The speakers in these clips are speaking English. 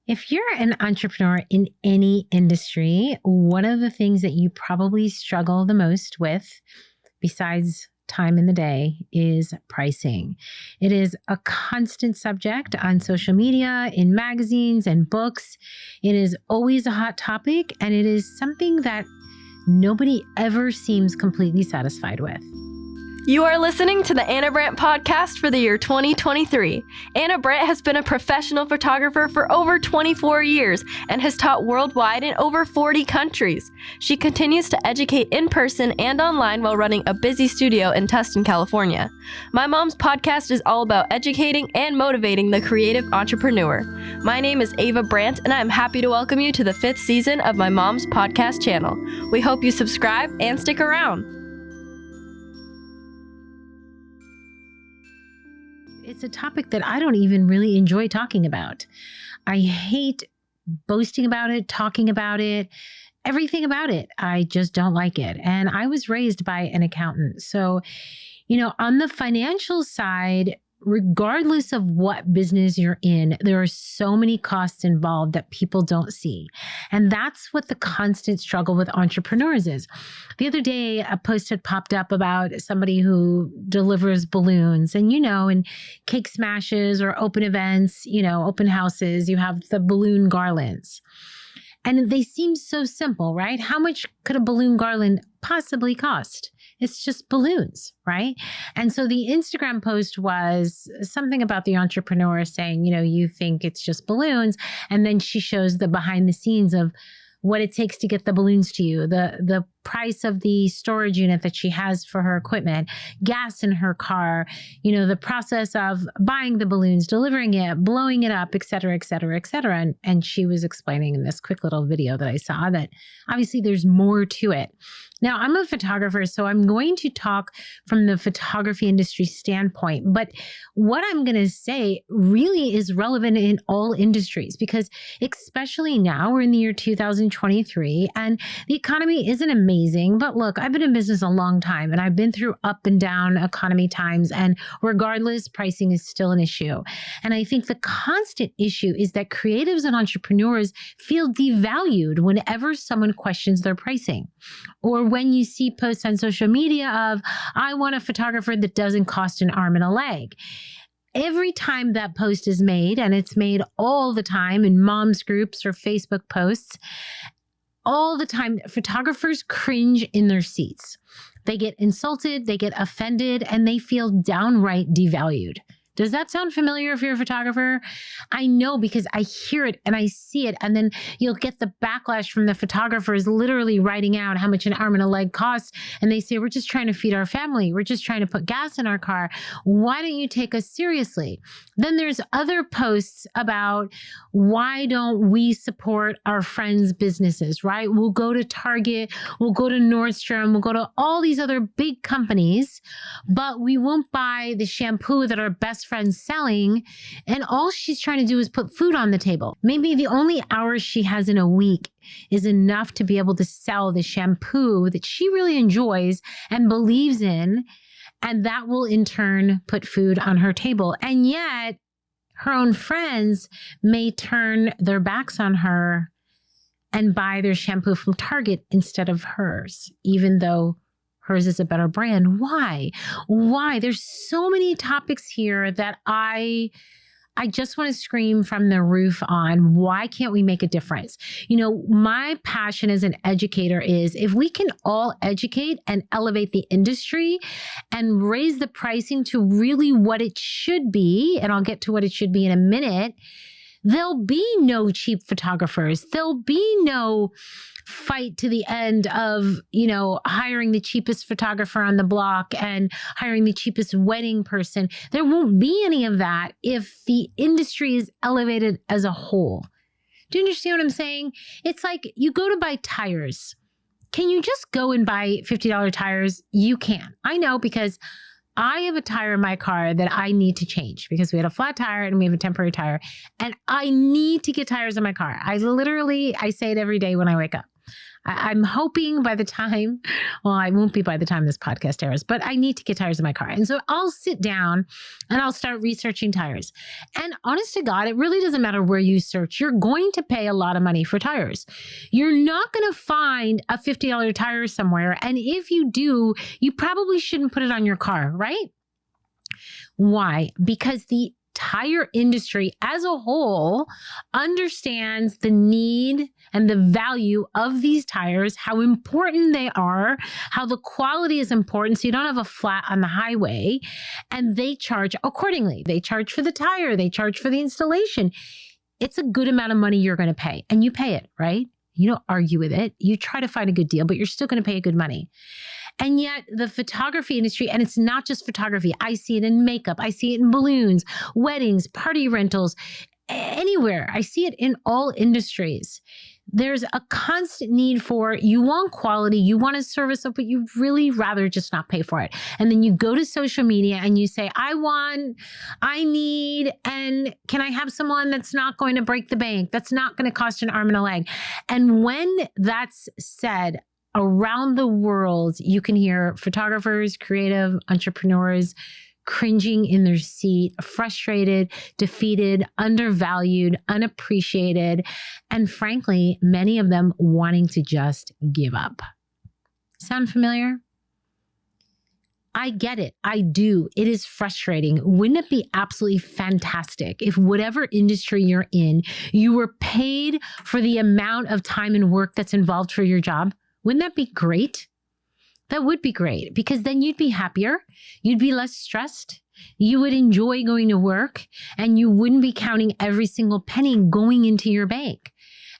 If you're an entrepreneur in any industry, one of the things that you probably struggle the most with, besides time in the day, is pricing. It is a constant subject on social media, in magazines and books. It is always a hot topic, and it is something that nobody ever seems completely satisfied with. You are listening to the Anna Brandt podcast for the year 2023. Anna Brandt has been a professional photographer for over 24 years and has taught worldwide in over 40 countries. She continues to educate in person and online while running a busy studio in Tustin, California. My Mom's podcast is all about educating and motivating the creative entrepreneur. My name is Ava Brandt, and I am happy to welcome you to the 5th season of My Mom's podcast channel. We hope you subscribe and stick around. It's a topic that I don't even really enjoy talking about. I hate boasting about it, talking about it, everything about it. I just don't like it. And I was raised by an accountant. So, on the financial side, regardless of what business you're in, there are so many costs involved that people don't see. And that's what the constant struggle with entrepreneurs is. The other day, a post had popped up about somebody who delivers balloons and, in cake smashes or open events, open houses, you have the balloon garlands. And they seem so simple, right? How much could a balloon garland possibly cost? It's just balloons, right? And so the Instagram post was something about the entrepreneur saying, you think it's just balloons. And then she shows the behind the scenes of what it takes to get the balloons to you, the price of the storage unit that she has for her equipment, gas in her car, the process of buying the balloons, delivering it, blowing it up, et cetera, et cetera, et cetera. And she was explaining in this quick little video that I saw that obviously there's more to it. Now, I'm a photographer, so I'm going to talk from the photography industry standpoint. But what I'm going to say really is relevant in all industries, because especially now we're in the year 2023 and the economy isn't amazing. But look, I've been in business a long time and I've been through up and down economy times. And regardless, pricing is still an issue. And I think the constant issue is that creatives and entrepreneurs feel devalued whenever someone questions their pricing. Or when you see posts on social media of, I want a photographer that doesn't cost an arm and a leg. Every time that post is made, and it's made all the time in moms groups or Facebook posts, all the time, photographers cringe in their seats. They get insulted, they get offended, and they feel downright devalued. Does that sound familiar if you're a photographer? I know, because I hear it and I see it. And then you'll get the backlash from the photographers literally writing out how much an arm and a leg costs. And they say, we're just trying to feed our family. We're just trying to put gas in our car. Why don't you take us seriously? Then there's other posts about why don't we support our friends' businesses, right? We'll go to Target, we'll go to Nordstrom, we'll go to all these other big companies, but we won't buy the shampoo that our best friend's selling, and all she's trying to do is put food on the table. Maybe the only hours she has in a week is enough to be able to sell the shampoo that she really enjoys and believes in, and that will in turn put food on her table. And yet her own friends may turn their backs on her and buy their shampoo from Target instead of hers, even though hers is a better brand. Why? There's so many topics here that I just want to scream from the roof on. Why can't we make a difference? My passion as an educator is if we can all educate and elevate the industry and raise the pricing to really what it should be, and I'll get to what it should be in a minute, there'll be no cheap photographers. There'll be no fight to the end of, hiring the cheapest photographer on the block and hiring the cheapest wedding person. There won't be any of that if the industry is elevated as a whole. Do you understand what I'm saying? It's like you go to buy tires. Can you just go and buy $50 tires? You can. I know, because I have a tire in my car that I need to change because we had a flat tire and we have a temporary tire, and I need to get tires in my car. I say it every day when I wake up. I'm hoping by the time, well, I won't be by the time this podcast airs, but I need to get tires in my car. And so I'll sit down and I'll start researching tires. And honest to God, it really doesn't matter where you search. You're going to pay a lot of money for tires. You're not going to find a $50 tire somewhere. And if you do, you probably shouldn't put it on your car, right? Why? Because the tire industry as a whole understands the need and the value of these tires, how important they are, how the quality is important so you don't have a flat on the highway, and they charge accordingly. They charge for the tire, they charge for the installation. It's a good amount of money you're going to pay, and you pay it, right? You don't argue with it. You try to find a good deal, but you're still going to pay a good money. And yet the photography industry, and it's not just photography, I see it in makeup, I see it in balloons, weddings, party rentals, anywhere. I see it in all industries. There's a constant need for, you want quality, you want a service, but you'd really rather just not pay for it. And then you go to social media and you say, I need, and can I have someone that's not going to break the bank, that's not going to cost an arm and a leg? And when that's said, around the world, you can hear photographers, creative entrepreneurs cringing in their seat, frustrated, defeated, undervalued, unappreciated, and frankly, many of them wanting to just give up. Sound familiar? I get it. I do. It is frustrating. Wouldn't it be absolutely fantastic if whatever industry you're in, you were paid for the amount of time and work that's involved for your job? Wouldn't that be great? That would be great, because then you'd be happier. You'd be less stressed. You would enjoy going to work, and you wouldn't be counting every single penny going into your bank.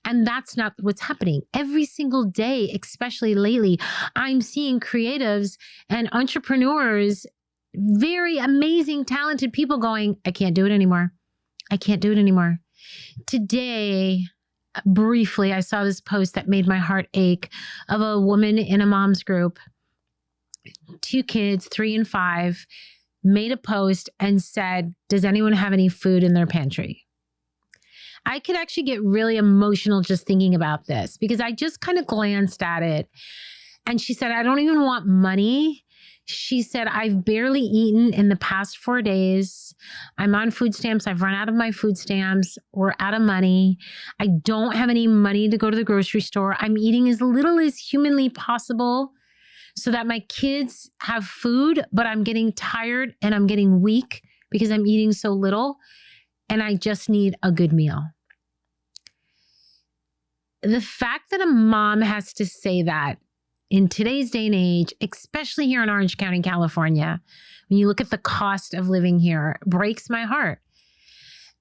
And that's not what's happening. Every single day, especially lately, I'm seeing creatives and entrepreneurs, very amazing, talented people going, I can't do it anymore. I can't do it anymore. Today, briefly, I saw this post that made my heart ache of a woman in a mom's group, 2 kids, 3 and 5, made a post and said, does anyone have any food in their pantry? I could actually get really emotional just thinking about this, because I just kind of glanced at it. And she said, I don't even want money. She said, I've barely eaten in the past 4 days. I'm on food stamps. I've run out of my food stamps. We're out of money. I don't have any money to go to the grocery store. I'm eating as little as humanly possible so that my kids have food, but I'm getting tired and I'm getting weak because I'm eating so little, and I just need a good meal. The fact that a mom has to say that in today's day and age, especially here in Orange County, California, when you look at the cost of living here, breaks my heart.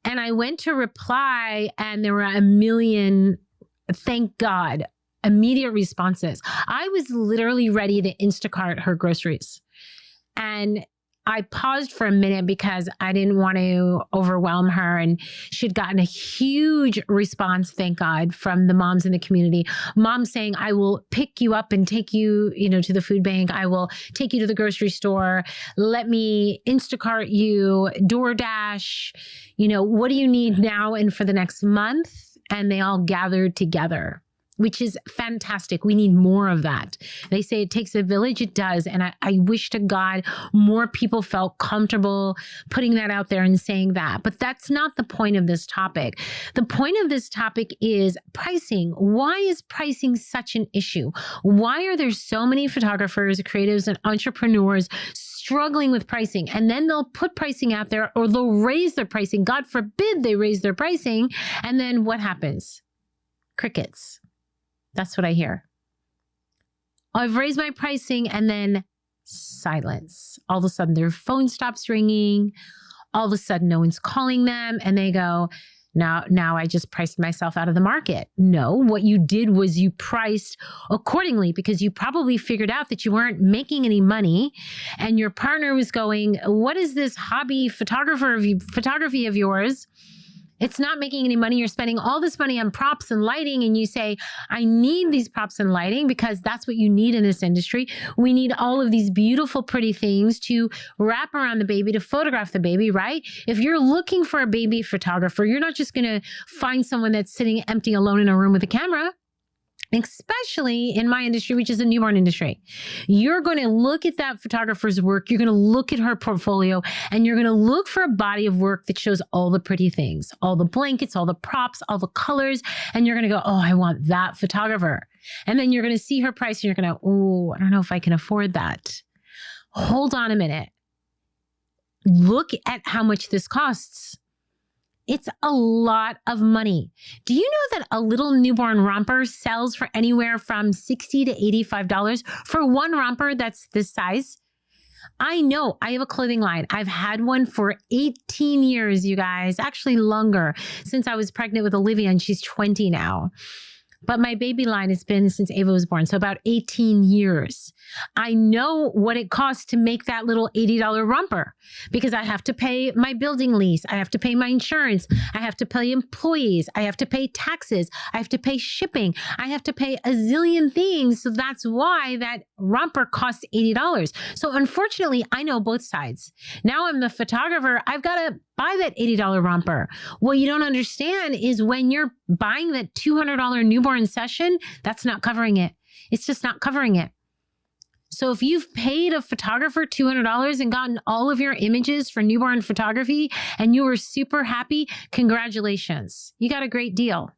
And I went to reply, and there were a million, thank God, immediate responses. I was literally ready to Instacart her groceries. And I paused for a minute because I didn't want to overwhelm her. And she'd gotten a huge response, thank God, from the moms in the community. Moms saying, I will pick you up and take you, to the food bank. I will take you to the grocery store. Let me Instacart you, DoorDash. What do you need now and for the next month? And they all gathered together, which is fantastic. We need more of that. They say it takes a village. It does. And I wish to God more people felt comfortable putting that out there and saying that. But that's not the point of this topic. The point of this topic is pricing. Why is pricing such an issue? Why are there so many photographers, creatives, and entrepreneurs struggling with pricing? And then they'll put pricing out there, or they'll raise their pricing. God forbid they raise their pricing. And then what happens? Crickets. That's what I hear. I've raised my pricing, and then silence. All of a sudden their phone stops ringing. All of a sudden no one's calling them, and they go, now I just priced myself out of the market. No, what you did was you priced accordingly, because you probably figured out that you weren't making any money, and your partner was going, what is this hobby photography of yours? It's not making any money. You're spending all this money on props and lighting, and you say, I need these props and lighting because that's what you need in this industry. We need all of these beautiful, pretty things to wrap around the baby, to photograph the baby, right? If you're looking for a baby photographer, you're not just going to find someone that's sitting empty alone in a room with a camera. especially in my industry, which is the newborn industry. You're going to look at that photographer's work. You're going to look at her portfolio, and you're going to look for a body of work that shows all the pretty things, all the blankets, all the props, all the colors. And you're going to go, oh, I want that photographer. And then you're going to see her price and you're going to, oh, I don't know if I can afford that. Hold on a minute. Look at how much this costs. It's a lot of money. Do you know that a little newborn romper sells for anywhere from $60 to $85 for one romper that's this size? I know. I have a clothing line. I've had one for 18 years, you guys, actually longer, since I was pregnant with Olivia, and she's 20 now. But my baby line has been since Ava was born, so about 18 years. I know what it costs to make that little $80 romper because I have to pay my building lease. I have to pay my insurance. I have to pay employees. I have to pay taxes. I have to pay shipping. I have to pay a zillion things. So that's why that romper costs $80. So unfortunately, I know both sides. Now I'm the photographer. I've got to buy that $80 romper. What you don't understand is when you're buying that $200 newborn session, that's not covering it. It's just not covering it. So if you've paid a photographer $200 and gotten all of your images for newborn photography and you were super happy, congratulations. You got a great deal.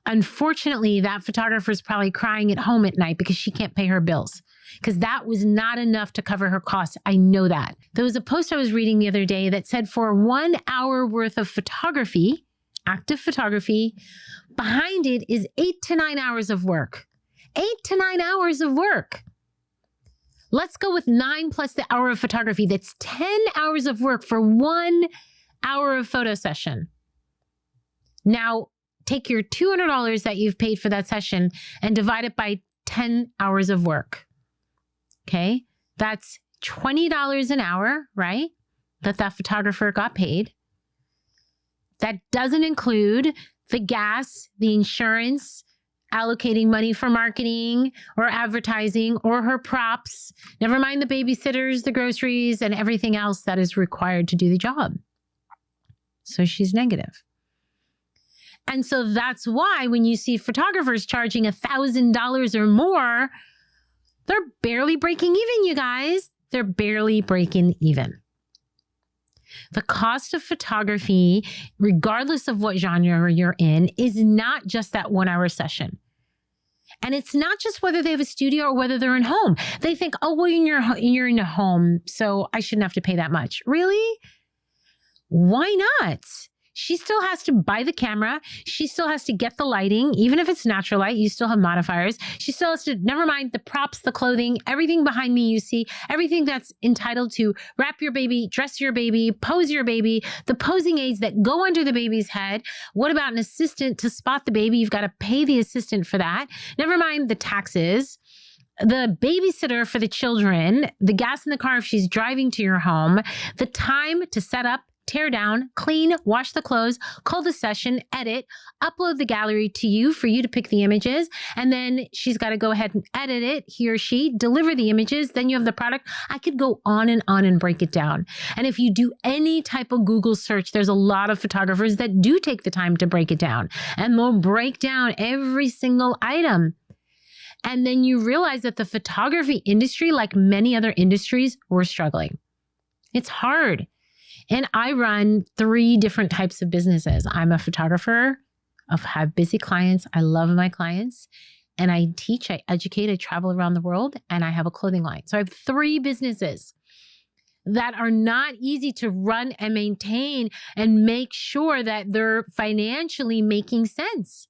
Unfortunately, that photographer is probably crying at home at night because she can't pay her bills because that was not enough to cover her costs. I know that. There was a post I was reading the other day that said for 1 hour worth of photography, active photography, behind it is 8 to 9 hours of work. 8 to 9 hours of work. Let's go with 9 plus the hour of photography. That's 10 hours of work for 1 hour of photo session. Now, take your $200 that you've paid for that session and divide it by 10 hours of work. Okay? That's $20 an hour, right? That photographer got paid. That doesn't include the gas, the insurance, allocating money for marketing or advertising or her props, never mind the babysitters, the groceries, and everything else that is required to do the job. So she's negative. And so that's why when you see photographers charging $1,000 or more, they're barely breaking even, you guys. They're barely breaking even. The cost of photography, regardless of what genre you're in, is not just that 1 hour session. And it's not just whether they have a studio or whether they're in home. They think, oh, well, you're in a home, so I shouldn't have to pay that much. Really? Why not? She still has to buy the camera. She still has to get the lighting. Even if it's natural light, you still have modifiers. She still has to, never mind the props, the clothing, everything behind me you see, everything that's entitled to wrap your baby, dress your baby, pose your baby, the posing aids that go under the baby's head. What about an assistant to spot the baby? You've got to pay the assistant for that. Never mind the taxes. The babysitter for the children, the gas in the car if she's driving to your home, the time to set up, tear down, clean, wash the clothes, call the session, edit, upload the gallery to you for you to pick the images. And then she's got to go ahead and edit it, he or she, deliver the images. Then you have the product. I could go on and break it down. And if you do any type of Google search, there's a lot of photographers that do take the time to break it down. And they'll break down every single item. And then you realize that the photography industry, like many other industries, we're struggling. It's hard. And I run 3 different types of businesses. I'm a photographer. I have busy clients. I love my clients. And I teach, I educate, I travel around the world, and I have a clothing line. So I have 3 businesses that are not easy to run and maintain and make sure that they're financially making sense.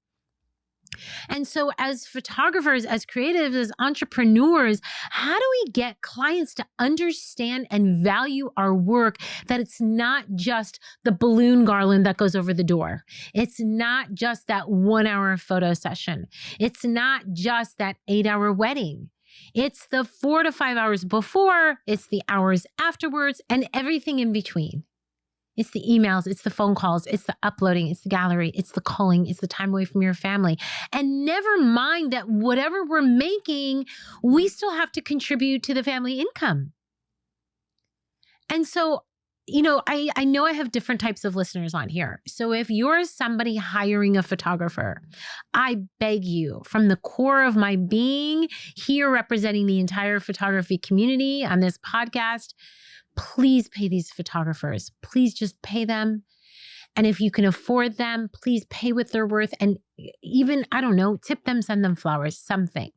And so as photographers, as creatives, as entrepreneurs, how do we get clients to understand and value our work, that it's not just the balloon garland that goes over the door. It's not just that 1 hour photo session. It's not just that 8-hour wedding. It's the 4 to 5 hours before, it's the hours afterwards, and everything in between. It's the emails, it's the phone calls, it's the uploading, it's the gallery, it's the calling, it's the time away from your family. And never mind that whatever we're making, we still have to contribute to the family income. And so I know I have different types of listeners on here. So if you're somebody hiring a photographer, I beg you from the core of my being here representing the entire photography community on this podcast, please pay these photographers. Please just pay them. And if you can afford them, please pay what they're worth. And even, I don't know, tip them, send them flowers, something.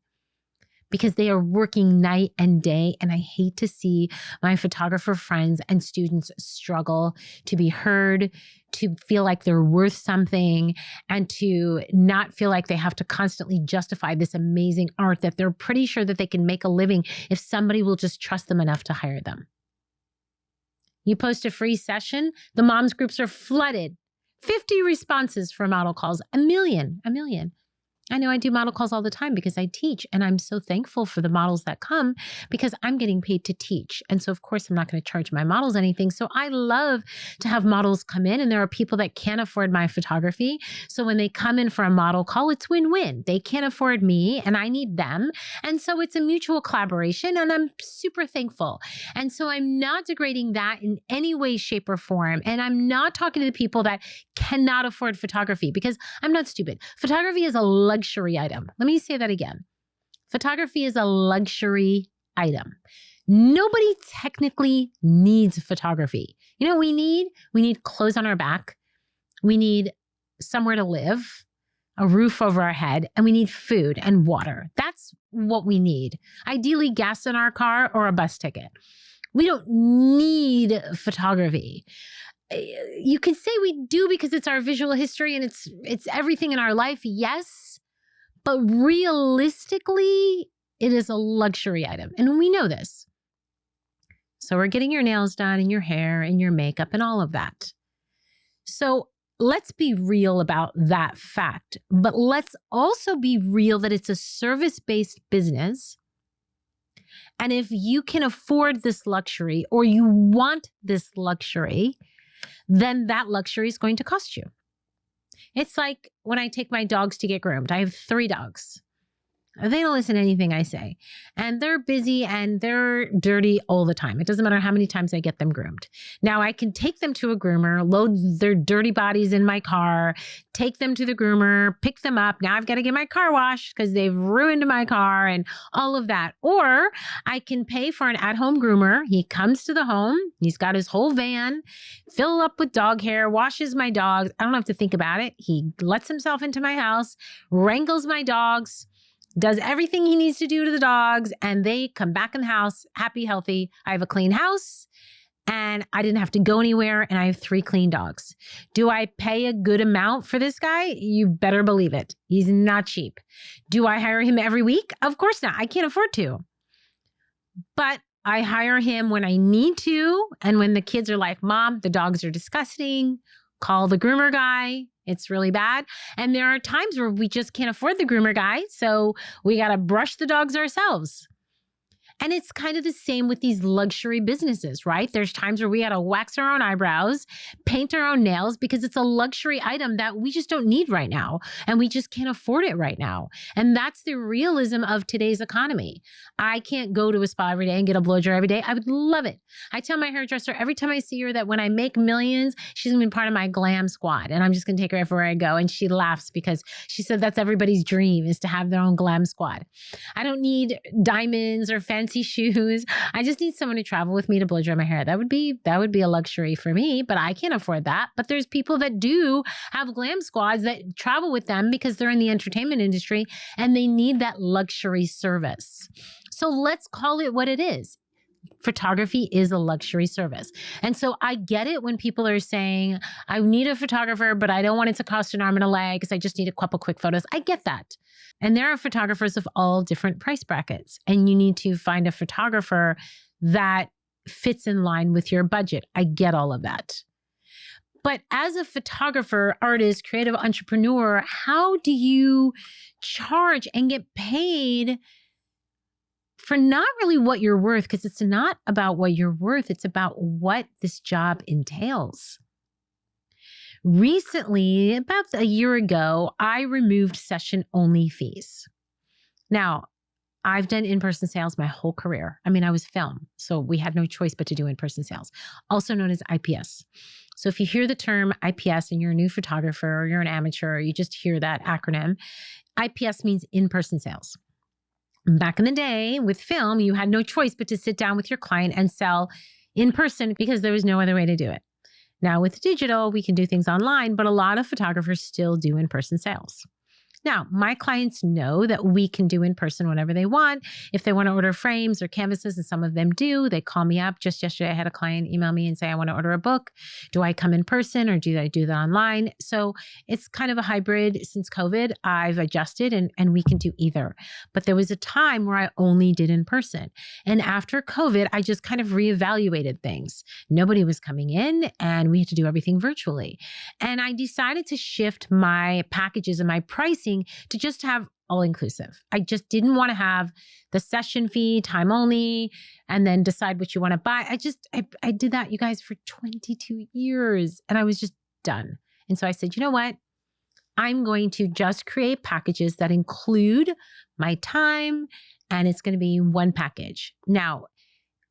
Because they are working night and day. And I hate to see my photographer friends and students struggle to be heard, to feel like they're worth something, and to not feel like they have to constantly justify this amazing art that they're pretty sure that they can make a living if somebody will just trust them enough to hire them. You post a free session, the moms groups are flooded. 50 responses for model calls, a million. I know I do model calls all the time because I teach, and I'm so thankful for the models that come because I'm getting paid to teach. And so, of course, I'm not going to charge my models anything. So I love to have models come in, and there are people that can't afford my photography. So when they come in for a model call, it's win-win. They can't afford me and I need them. And so it's a mutual collaboration, and I'm super thankful. And so I'm not degrading that in any way, shape, or form. And I'm not talking to the people that cannot afford photography because I'm not stupid. Photography is a luxury item. Let me say that again. Photography is a luxury item. Nobody technically needs photography. You know what we need? We need clothes on our back. We need somewhere to live, a roof over our head, and we need food and water. That's what we need. Ideally, gas in our car or a bus ticket. We don't need photography. You could say we do because it's our visual history and it's everything in our life, yes. But realistically, it is a luxury item. And we know this. So we're getting your nails done and your hair and your makeup and all of that. So let's be real about that fact. But let's also be real that it's a service-based business. And if you can afford this luxury or you want this luxury, then that luxury is going to cost you. It's like when I take my dogs to get groomed. I have 3 dogs. They don't listen to anything I say. And they're busy and they're dirty all the time. It doesn't matter how many times I get them groomed. Now I can take them to a groomer, load their dirty bodies in my car, take them to the groomer, pick them up. Now I've got to get my car washed because they've ruined my car and all of that. Or I can pay for an at-home groomer. He comes to the home. He's got his whole van, fill up with dog hair, washes my dogs. I don't have to think about it. He lets himself into my house, wrangles my dogs, does everything he needs to do to the dogs, and they come back in the house happy, healthy. I have a clean house, and I didn't have to go anywhere, and I have 3 clean dogs. Do I pay a good amount for this guy? You better believe it. He's not cheap. Do I hire him every week? Of course not. I can't afford to. But I hire him when I need to, and when the kids are like, Mom, the dogs are disgusting. Call the groomer guy. It's really bad. And there are times where we just can't afford the groomer guy. So we got to brush the dogs ourselves. And it's kind of the same with these luxury businesses, right? There's times where we got to wax our own eyebrows, paint our own nails because it's a luxury item that we just don't need right now. And we just can't afford it right now. And that's the realism of today's economy. I can't go to a spa every day and get a blow dry every day. I would love it. I tell my hairdresser every time I see her that when I make millions, she's going to be part of my glam squad. And I'm just going to take her everywhere I go. And she laughs because she said that's everybody's dream is to have their own glam squad. I don't need diamonds or fancy shoes. I just need someone to travel with me to blow dry my hair. That would be a luxury for me, but I can't afford that. But there's people that do have glam squads that travel with them because they're in the entertainment industry and they need that luxury service. So let's call it what it is. Photography is a luxury service. And so I get it when people are saying, I need a photographer, but I don't want it to cost an arm and a leg because I just need a couple quick photos. I get that. And there are photographers of all different price brackets. And you need to find a photographer that fits in line with your budget. I get all of that. But as a photographer, artist, creative entrepreneur, how do you charge and get paid for not really what you're worth? Because it's not about what you're worth. It's about what this job entails. Recently, about a year ago, I removed session-only fees. Now, I've done in-person sales my whole career. I mean, I was film, so we had no choice but to do in-person sales, also known as IPS. So if you hear the term IPS and you're a new photographer or you're an amateur, or you just hear that acronym, IPS means in-person sales. Back in the day with film, you had no choice but to sit down with your client and sell in person because there was no other way to do it. Now with digital, we can do things online, but a lot of photographers still do in-person sales. Now, my clients know that we can do in person whenever they want. If they want to order frames or canvases, and some of them do, they call me up. Just yesterday, I had a client email me and say, I want to order a book. Do I come in person or do I do that online? So it's kind of a hybrid. Since COVID, I've adjusted and we can do either. But there was a time where I only did in person. And after COVID, I just kind of reevaluated things. Nobody was coming in and we had to do everything virtually. And I decided to shift my packages and my pricing to just have all inclusive. I just didn't want to have the session fee, time only, and then decide what you want to buy. I did that, you guys, for 22 years and I was just done. And so I said, you know what? I'm going to just create packages that include my time and it's going to be one package. Now,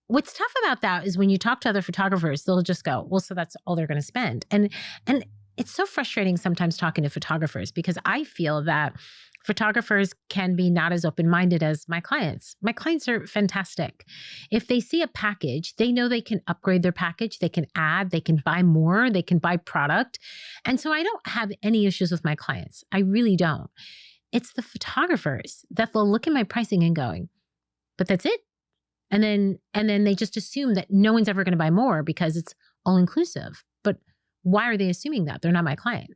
what's tough about that is when you talk to other photographers, they'll just go, well, so that's all they're going to spend. And it's so frustrating sometimes talking to photographers because I feel that photographers can be not as open-minded as my clients. My clients are fantastic. If they see a package, they know they can upgrade their package, they can add, they can buy more, they can buy product. And so I don't have any issues with my clients. I really don't. It's the photographers that they'll look at my pricing and going, but that's it. And then they just assume that no one's ever going to buy more because it's all inclusive. But why are they assuming that? They're not my client.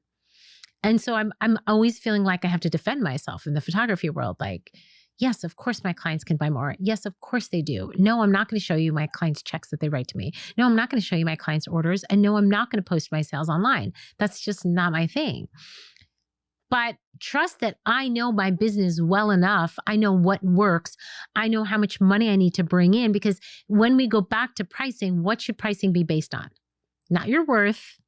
And so I'm always feeling like I have to defend myself in the photography world. Like, yes, of course my clients can buy more. Yes, of course they do. No, I'm not going to show you my clients' checks that they write to me. No, I'm not going to show you my clients' orders. And no, I'm not going to post my sales online. That's just not my thing. But trust that I know my business well enough. I know what works. I know how much money I need to bring in, because when we go back to pricing, what should pricing be based on? Not your worth,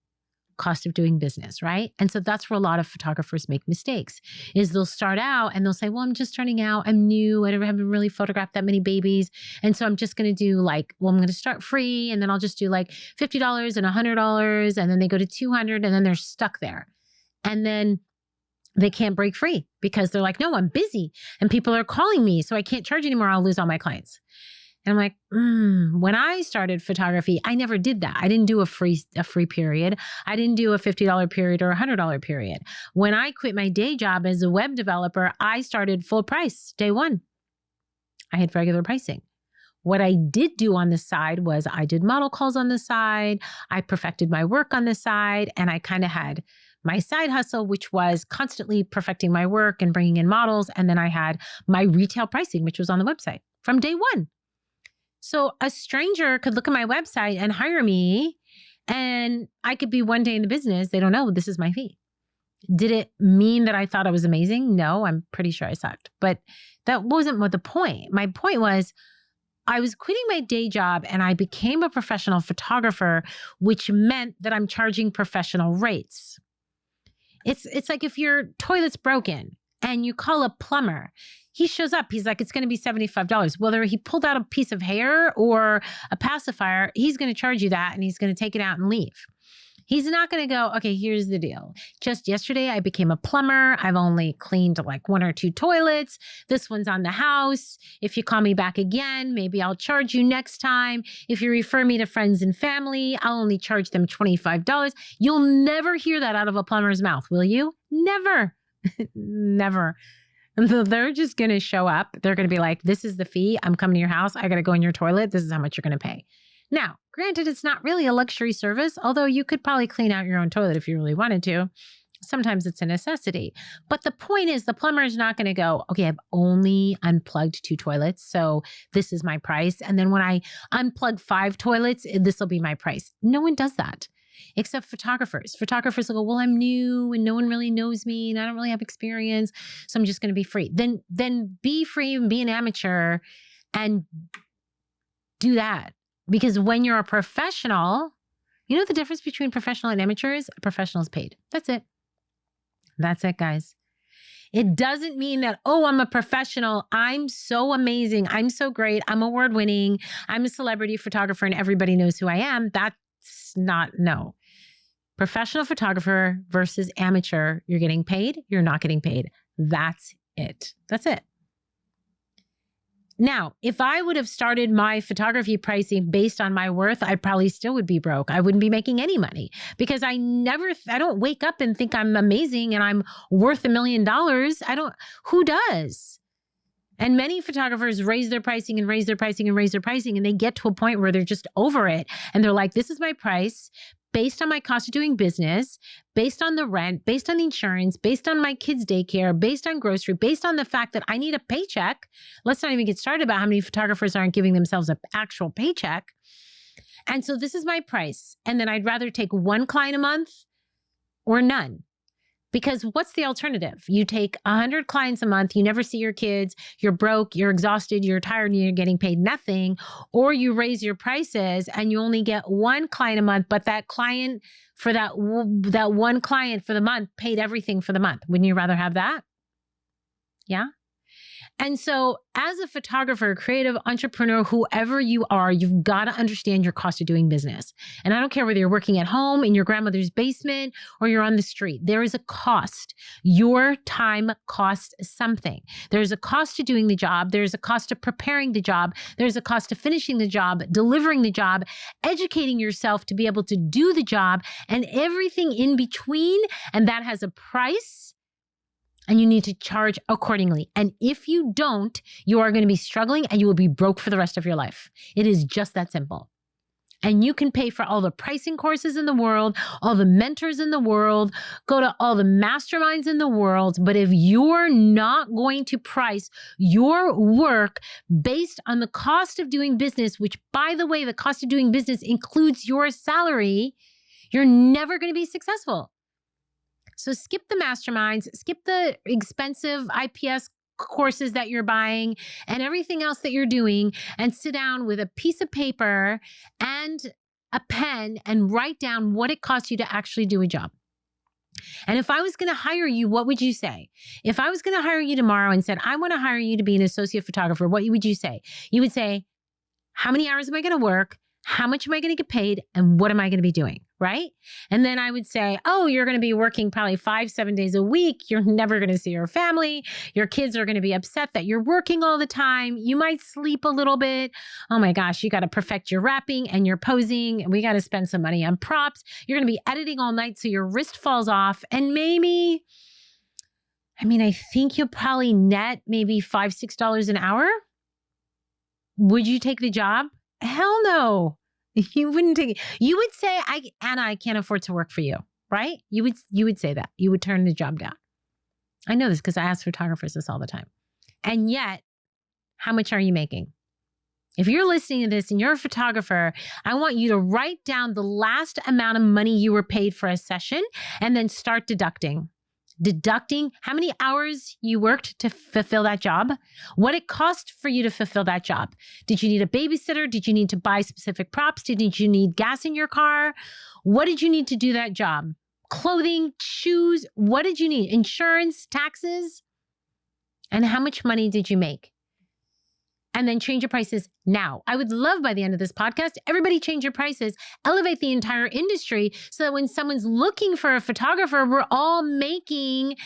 cost of doing business, right? And so that's where a lot of photographers make mistakes, is they'll start out and they'll say, well, I'm just starting out. I'm new. I haven't really photographed that many babies. And so I'm just going to do like, well, I'm going to start free. And then I'll just do like $50 and $100. And then they go to $200 and then they're stuck there. And then they can't break free because they're like, no, I'm busy and people are calling me, so I can't charge anymore. I'll lose all my clients. And I'm like, when I started photography, I never did that. I didn't do a free period. I didn't do a $50 period or a $100 period. When I quit my day job as a web developer, I started full price day one. I had regular pricing. What I did do on the side was I did model calls on the side. I perfected my work on the side, and I kind of had my side hustle, which was constantly perfecting my work and bringing in models. And then I had my retail pricing, which was on the website from day one. So a stranger could look at my website and hire me, and I could be one day in the business. They don't know this is my fee. Did it mean that I thought I was amazing? No, I'm pretty sure I sucked. But that wasn't what the point. My point was, I was quitting my day job and I became a professional photographer, which meant that I'm charging professional rates. It's like if your toilet's broken and you call a plumber, he shows up, he's like, it's going to be $75. Whether he pulled out a piece of hair or a pacifier, he's going to charge you that and he's going to take it out and leave. He's not going to go, okay, here's the deal. Just yesterday, I became a plumber. I've only cleaned like 1 or 2 toilets. This one's on the house. If you call me back again, maybe I'll charge you next time. If you refer me to friends and family, I'll only charge them $25. You'll never hear that out of a plumber's mouth, will you? Never. Never. They're just going to show up. They're going to be like, this is the fee. I'm coming to your house. I got to go in your toilet. This is how much you're going to pay. Now, granted, it's not really a luxury service, although you could probably clean out your own toilet if you really wanted to. Sometimes it's a necessity. But the point is, the plumber is not going to go, okay, I've only unplugged 2 toilets, so this is my price. And then when I unplug 5 toilets, this will be my price. No one does that, except photographers. Photographers will go, well, I'm new and no one really knows me and I don't really have experience, so I'm just going to be free. Then be free and be an amateur and do that. Because when you're a professional, you know the difference between professional and amateurs? A professional is paid. That's it. That's it, guys. It doesn't mean that, oh, I'm a professional. I'm so amazing. I'm so great. I'm award winning. I'm a celebrity photographer and everybody knows who I am. That's not, no. Professional photographer versus amateur. You're getting paid. You're not getting paid. That's it. That's it. Now, if I would have started my photography pricing based on my worth, I probably still would be broke. I wouldn't be making any money because I don't wake up and think I'm amazing and I'm worth $1 million. Who does? And many photographers raise their pricing and raise their pricing and raise their pricing, and they get to a point where they're just over it. And they're like, this is my price based on my cost of doing business, based on the rent, based on the insurance, based on my kids' daycare, based on grocery, based on the fact that I need a paycheck. Let's not even get started about how many photographers aren't giving themselves an actual paycheck. And so this is my price. And then I'd rather take one client a month or none. Because what's the alternative? You take 100 clients a month, you never see your kids, you're broke, you're exhausted, you're tired, and you're getting paid nothing. Or you raise your prices and you only get one client a month, but that client for that one client for the month paid everything for the month. Wouldn't you rather have that? Yeah. And so as a photographer, creative entrepreneur, whoever you are, you've got to understand your cost of doing business. And I don't care whether you're working at home in your grandmother's basement or you're on the street. There is a cost. Your time costs something. There's a cost to doing the job. There's a cost to preparing the job. There's a cost to finishing the job, delivering the job, educating yourself to be able to do the job, and everything in between. And that has a price. And you need to charge accordingly. And if you don't, you are going to be struggling and you will be broke for the rest of your life. It is just that simple. And you can pay for all the pricing courses in the world, all the mentors in the world, go to all the masterminds in the world. But if you're not going to price your work based on the cost of doing business, which, by the way, the cost of doing business includes your salary, you're never going to be successful. So skip the masterminds, skip the expensive IPS courses that you're buying and everything else that you're doing, and sit down with a piece of paper and a pen and write down what it costs you to actually do a job. And if I was going to hire you, what would you say? If I was going to hire you tomorrow and said, I want to hire you to be an associate photographer, what would you say? You would say, how many hours am I going to work? How much am I going to get paid? And what am I going to be doing? Right? And then I would say, oh, you're going to be working probably 5-7 days a week. You're never going to see your family. Your kids are going to be upset that you're working all the time. You might sleep a little bit. Oh my gosh, you got to perfect your wrapping and your posing. We got to spend some money on props. You're going to be editing all night so your wrist falls off. And maybe, I think you'll probably net maybe $5-6 an hour. Would you take the job? Hell no. You wouldn't take it. You would say, Anna, I can't afford to work for you, right? You would say that. You would turn the job down. I know this because I ask photographers this all the time. And yet, how much are you making? If you're listening to this and you're a photographer, I want you to write down the last amount of money you were paid for a session and then start deducting. Deducting how many hours you worked to fulfill that job, what it cost for you to fulfill that job. Did you need a babysitter? Did you need to buy specific props? Did you need gas in your car? What did you need to do that job? Clothing, shoes, what did you need? Insurance, taxes? And how much money did you make? And then change your prices now. I would love by the end of this podcast, everybody change your prices, elevate the entire industry so that when someone's looking for a photographer, we're all making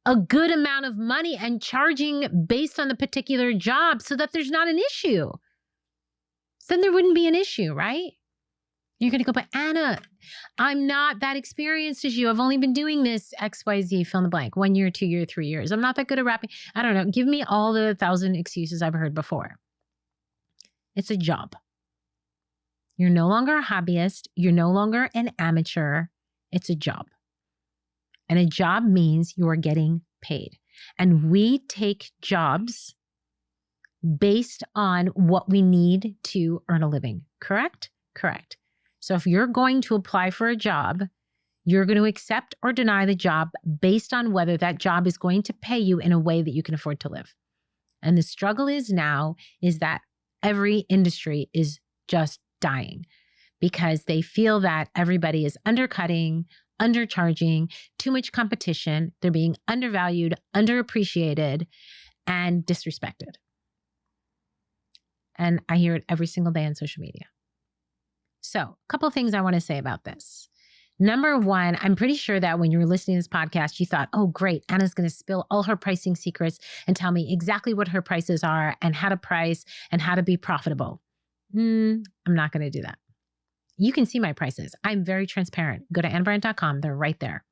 a good amount of money and charging based on the particular job so that there's not an issue. Then there wouldn't be an issue, right? You're going to go, but Anna, I'm not that experienced as you. I've only been doing this XYZ, fill in the blank, 1 year, 2 year, 3 years. I'm not that good at rapping. I don't know. Give me all the 1,000 excuses I've heard before. It's a job. You're no longer a hobbyist. You're no longer an amateur. It's a job. And a job means you are getting paid. And we take jobs based on what we need to earn a living. Correct? Correct. So if you're going to apply for a job, you're going to accept or deny the job based on whether that job is going to pay you in a way that you can afford to live. And the struggle is that every industry is just dying because they feel that everybody is undercutting, undercharging, too much competition. They're being undervalued, underappreciated, and disrespected. And I hear it every single day on social media. So a couple of things I want to say about this. Number one, I'm pretty sure that when you were listening to this podcast, you thought, oh, great, Anna's going to spill all her pricing secrets and tell me exactly what her prices are and how to price and how to be profitable. I'm not going to do that. You can see my prices. I'm very transparent. Go to annabrandt.com. They're right there.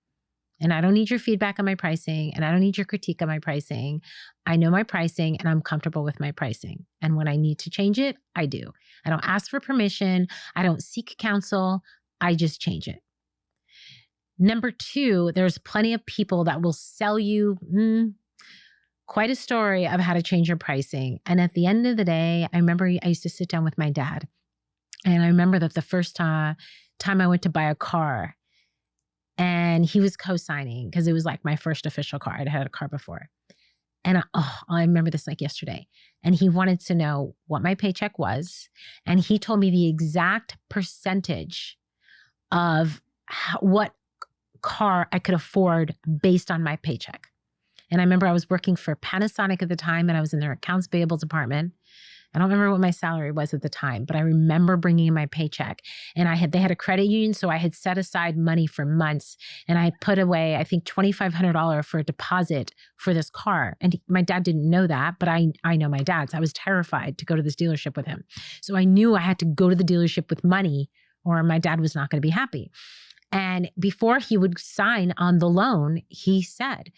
And I don't need your feedback on my pricing, and I don't need your critique on my pricing. I know my pricing and I'm comfortable with my pricing. And when I need to change it, I do. I don't ask for permission. I don't seek counsel. I just change it. Number two, there's plenty of people that will sell you quite a story of how to change your pricing. And at the end of the day, I remember I used to sit down with my dad. And I remember that the first time I went to buy a car, and he was co-signing because it was like my first official car. I'd had a car before. And I remember this like yesterday. And he wanted to know what my paycheck was. And he told me the exact percentage of what car I could afford based on my paycheck. And I remember I was working for Panasonic at the time, and I was in their accounts payable department. I don't remember what my salary was at the time, but I remember bringing in my paycheck, and they had a credit union. So I had set aside money for months, and I put away, I think $2,500 for a deposit for this car. And my dad didn't know that, but I know my dad. So I was terrified to go to this dealership with him. So I knew I had to go to the dealership with money or my dad was not going to be happy. And before he would sign on the loan, he said,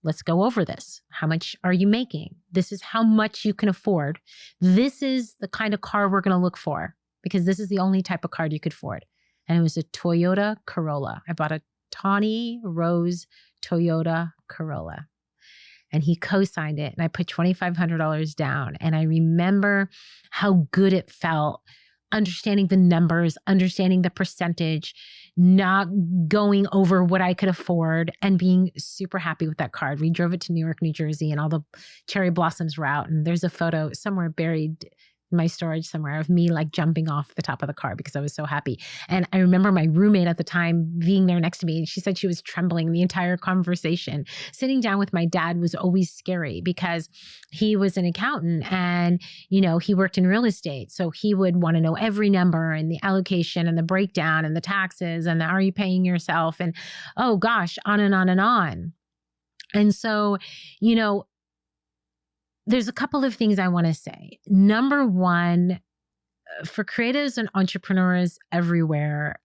let's go over this. How much are you making? This is how much you can afford. This is the kind of car we're going to look for, because this is the only type of car you could afford. And it was a Toyota Corolla. I bought a tawny rose Toyota Corolla. And he co-signed it, and I put $2,500 down. And I remember how good it felt, understanding the numbers, understanding the percentage, not going over what I could afford, and being super happy with that car. We drove it to Newark, New Jersey, and all the cherry blossoms were out. And there's a photo somewhere buried in my storage somewhere of me like jumping off the top of the car because I was so happy. And I remember my roommate at the time being there next to me, and she said she was trembling the entire conversation. Sitting down with my dad was always scary because he was an accountant and, he worked in real estate. So he would want to know every number and the allocation and the breakdown and the taxes and the, are you paying yourself? And oh gosh, on and on and on. And so, there's a couple of things I want to say. Number one, for creatives and entrepreneurs everywhere,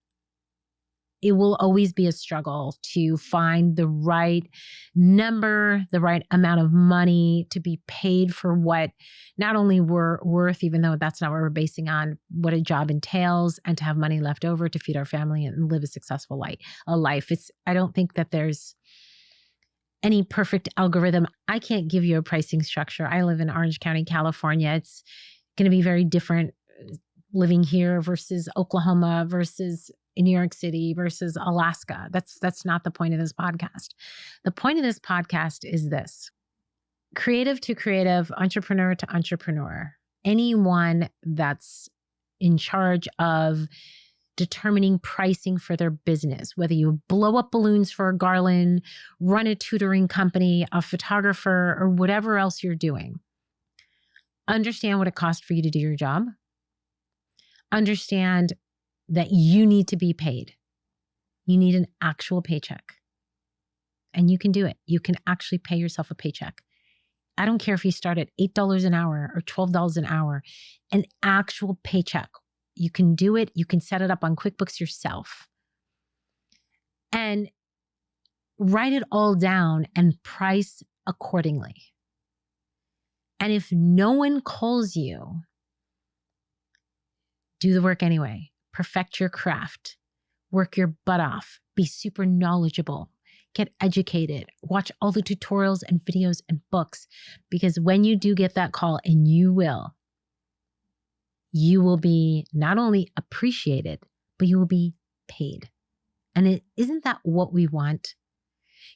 it will always be a struggle to find the right number, the right amount of money to be paid for what not only we're worth, even though that's not what we're basing on, what a job entails, and to have money left over to feed our family and live a successful life. I don't think that there's any perfect algorithm. I can't give you a pricing structure. I live in Orange County, California. It's going to be very different living here versus Oklahoma versus New York City versus Alaska. That's not the point of this podcast. The point of this podcast is this: creative to creative, entrepreneur to entrepreneur, anyone that's in charge of determining pricing for their business, whether you blow up balloons for a garland, run a tutoring company, a photographer, or whatever else you're doing. Understand what it costs for you to do your job. Understand that you need to be paid. You need an actual paycheck. And you can do it. You can actually pay yourself a paycheck. I don't care if you start at $8 an hour or $12 an hour, an actual paycheck. You can do it. You can set it up on QuickBooks yourself and write it all down and price accordingly. And if no one calls you, do the work anyway. Perfect your craft. Work your butt off. Be super knowledgeable. Get educated. Watch all the tutorials and videos and books, because when you do get that call, and you will be not only appreciated, but you will be paid. And isn't that what we want?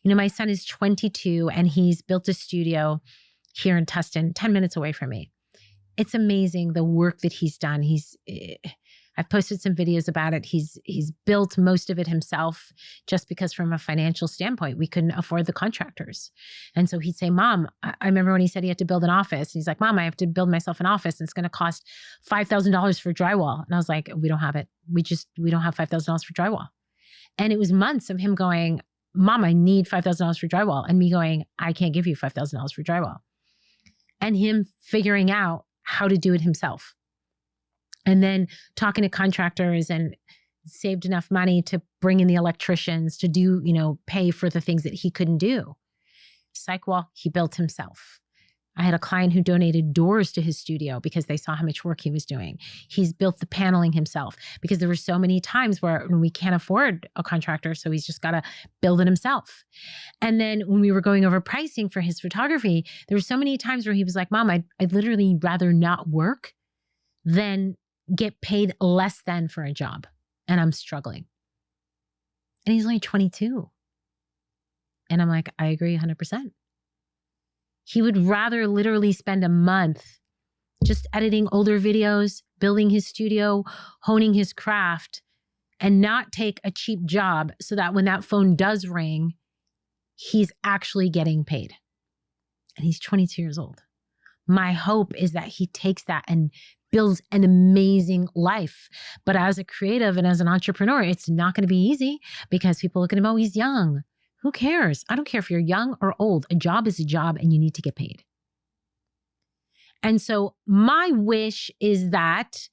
My son is 22 and he's built a studio here in Tustin, 10 minutes away from me. It's amazing the work that he's done. I've posted some videos about it. He's built most of it himself just because from a financial standpoint, we couldn't afford the contractors. And so he'd say, Mom, I remember when he said he had to build an office. He's like, Mom, I have to build myself an office and it's going to cost $5,000 for drywall. And I was like, we don't have it. We don't have $5,000 for drywall. And it was months of him going, Mom, I need $5,000 for drywall. And me going, I can't give you $5,000 for drywall. And him figuring out how to do it himself. And then talking to contractors and saved enough money to bring in the electricians to do, pay for the things that he couldn't do. Psych wall, he built himself. I had a client who donated doors to his studio because they saw how much work he was doing. He's built the paneling himself because there were so many times where we can't afford a contractor, so he's just got to build it himself. And then when we were going over pricing for his photography, there were so many times where he was like, Mom, I'd literally rather not work than get paid less than for a job. And I'm struggling. And he's only 22. And I'm like, I agree 100%. He would rather literally spend a month just editing older videos, building his studio, honing his craft, and not take a cheap job so that when that phone does ring, he's actually getting paid. And he's 22 years old. My hope is that he takes that and builds an amazing life. But as a creative and as an entrepreneur, it's not going to be easy because people look at him, oh, he's young. Who cares? I don't care if you're young or old. A job is a job and you need to get paid. And so my wish is that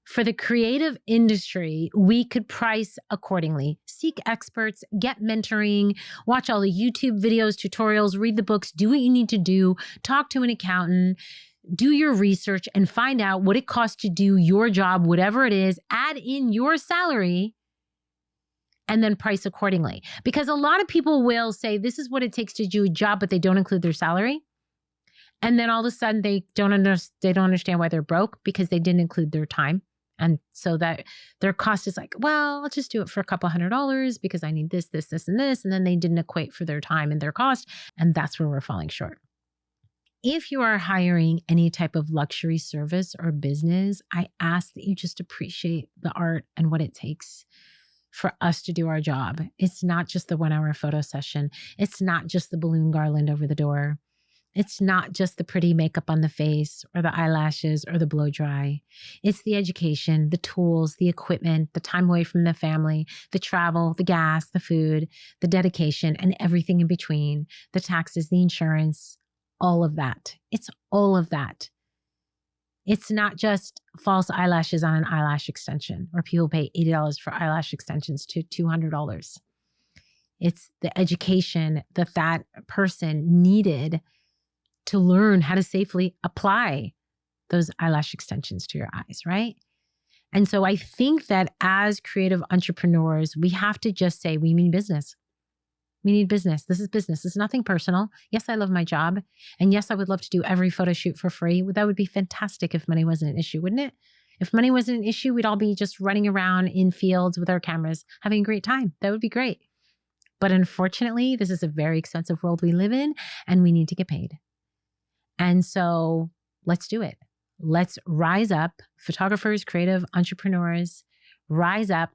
for the creative industry, we could price accordingly, seek experts, get mentoring, watch all the YouTube videos, tutorials, read the books, do what you need to do, talk to an accountant, do your research and find out what it costs to do your job, whatever it is, add in your salary and then price accordingly. Because a lot of people will say, this is what it takes to do a job, but they don't include their salary. And then all of a sudden they don't understand why they're broke because they didn't include their time. And so that their cost is like, well, I'll just do it for a couple $100 because I need this, this, this, and this. And then they didn't equate for their time and their cost. And that's where we're falling short. If you are hiring any type of luxury service or business, I ask that you just appreciate the art and what it takes for us to do our job. It's not just the 1 hour photo session. It's not just the balloon garland over the door. It's not just the pretty makeup on the face or the eyelashes or the blow dry. It's the education, the tools, the equipment, the time away from the family, the travel, the gas, the food, the dedication, and everything in between, the taxes, the insurance, all of that. It's all of that. It's not just false eyelashes on an eyelash extension, or people pay $80 for eyelash extensions to $200. It's the education that that person needed to learn how to safely apply those eyelash extensions to your eyes, right? And so I think that as creative entrepreneurs, we have to just say, we mean business. We need business. This is business. This is nothing personal. Yes, I love my job. And yes, I would love to do every photo shoot for free. That would be fantastic if money wasn't an issue, wouldn't it? If money wasn't an issue, we'd all be just running around in fields with our cameras, having a great time. That would be great. But unfortunately, this is a very expensive world we live in, and we need to get paid. And so let's do it. Let's rise up, photographers, creative entrepreneurs, rise up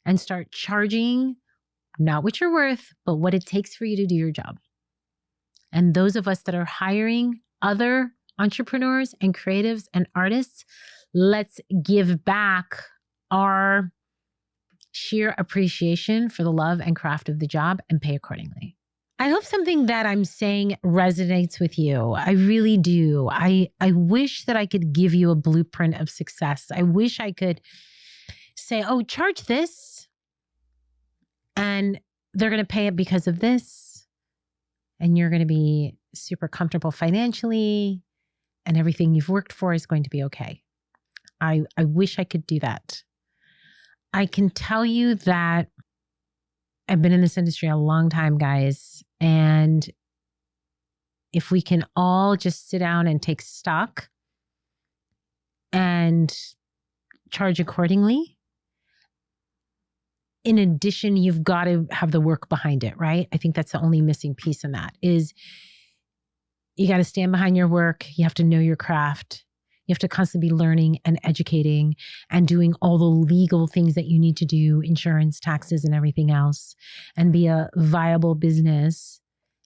and start charging not what you're worth, but what it takes for you to do your job. And those of us that are hiring other entrepreneurs and creatives and artists, let's give back our sheer appreciation for the love and craft of the job and pay accordingly. I hope something that I'm saying resonates with you. I really do. I wish that I could give you a blueprint of success. I wish I could say, oh, charge this and they're going to pay it because of this. And you're going to be super comfortable financially and everything you've worked for is going to be okay. I wish I could do that. I can tell you that I've been in this industry a long time, guys. And if we can all just sit down and take stock and charge accordingly, in addition, you've got to have the work behind it, right? I think that's the only missing piece in that is you got to stand behind your work. You have to know your craft. You have to constantly be learning and educating and doing all the legal things that you need to do, insurance, taxes, and everything else, and be a viable business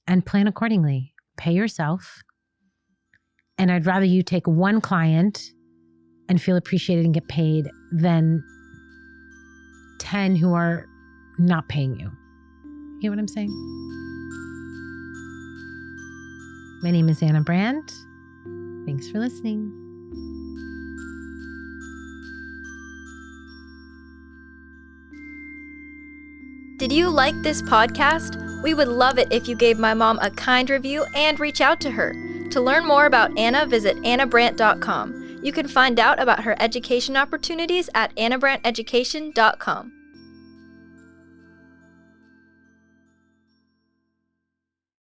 and plan accordingly. Pay yourself. And I'd rather you take one client and feel appreciated and get paid than 10 who are not paying you. You get what I'm saying? My name is Anna Brandt. Thanks for listening. Did you like this podcast? We would love it if you gave my mom a kind review and reach out to her. To learn more about Anna, visit annabrandt.com. You can find out about her education opportunities at annabranteducation.com.